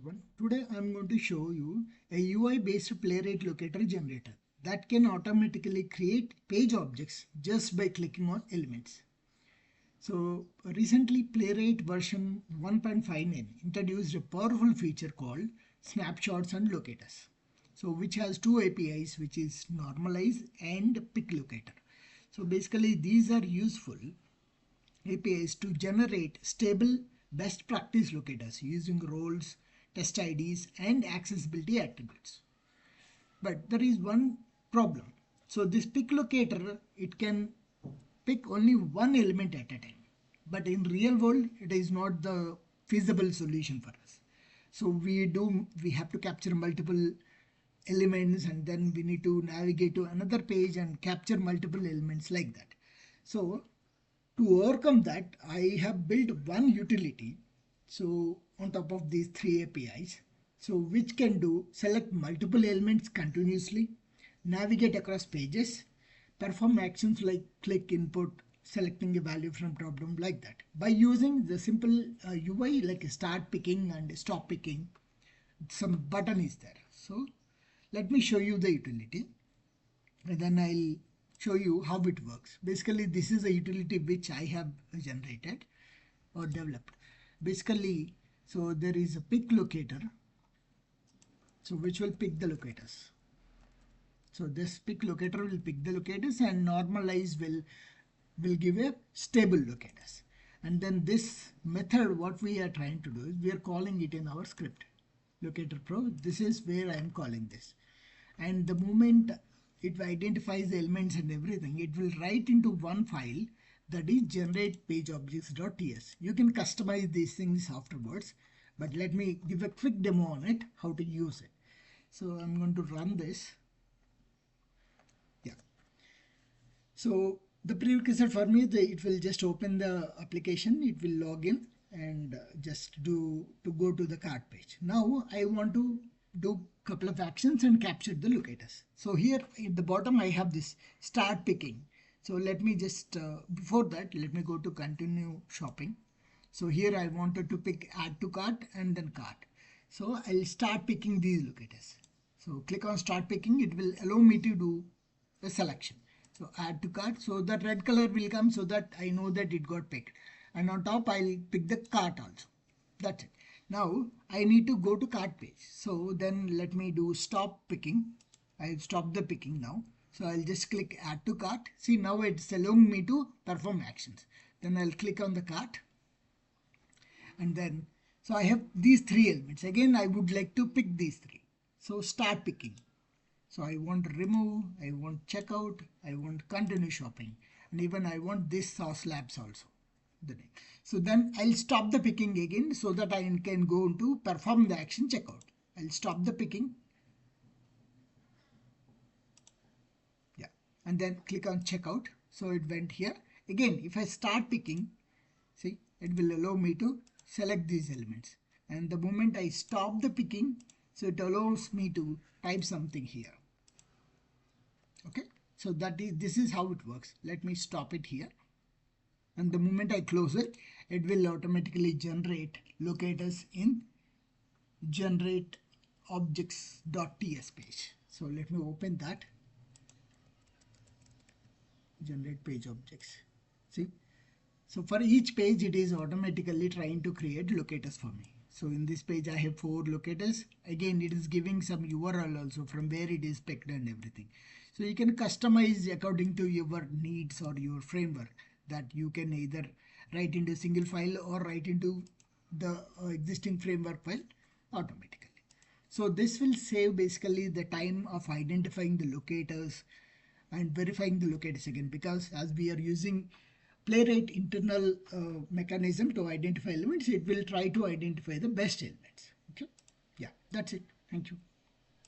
everyone. Today I am going to show you a UI based Playwright locator generator that can automatically create page objects just by clicking on elements. So recently Playwright version 1.59 introduced a powerful feature called Snapshots and Locators. So which has two APIs, which is normalize and pickLocator. So basically these are useful APIs to generate stable best practice locators using roles, test IDs and accessibility attributes. But there is one problem. So this pickLocator, it can pick only one element at a time. But in real world, it is not the feasible solution for us. So we have to capture multiple elements and then we need to navigate to another page and capture multiple elements like that. So to overcome that, I have built one utility. So on top of these three APIs, so which can do select multiple elements continuously, navigate across pages, perform actions like click input, selecting a value from drop-down like that. By using the simple UI like start picking and stop picking, some button is there. So let me show you the utility and then I'll show you how it works. Basically, this is a utility which I have generated or developed. Basically, so there is a pickLocator, so which will pick the locators. So this pickLocator will pick the locators and normalize will give a stable locators. And then this method, what we are trying to do is we are calling it in our script. Locator Pro, this is where I am calling this. And the moment it identifies the elements and everything, it will write into one file that is generate page objects.ts. You can customize these things afterwards, but let me give a quick demo on it, how to use it. So I'm going to run this. Yeah. So the prerequisite for me, it will just open the application, it will log in and just go to the cart page. Now I want to do couple of actions and capture the locators. So here at the bottom I have this start picking. So let me just before that let me go to continue shopping. So here I wanted to pick add to cart and then cart. So I'll start picking these locators. So click on start picking, it will allow me to do the selection. So add to cart, so that red color will come so that I know that it got picked. And on top I'll pick the cart also. That's it. Now I need to go to cart page. So then let me do stop picking. I've stopped the picking now. So I'll just click add to cart. See, now it's allowing me to perform actions. Then I'll click on the cart. And then, so I have these three elements. Again, I would like to pick these three. So start picking. So I want to remove, I want checkout, I want continue shopping. And even I want this sauce labs also. So then I'll stop the picking again so that I can go to perform the action checkout. I'll stop the picking. Yeah. And then click on checkout. So it went here. Again, if I start picking, see, it will allow me to select these elements. And the moment I stop the picking, so it allows me to type something here. Okay. So this is how it works. Let me stop it here. And the moment I close it, it will automatically generate locators in generate objects.ts page. So let me open that. Generate page objects. See? So for each page, it is automatically trying to create locators for me. So in this page, I have 4 locators. Again, it is giving some URL also from where it is picked and everything. So you can customize according to your needs or your framework, that you can either write into a single file or write into the existing framework file automatically. So this will save basically the time of identifying the locators and verifying the locators again, because as we are using Playwright internal mechanism to identify elements, it will try to identify the best elements. Okay. Yeah, that's it. Thank you.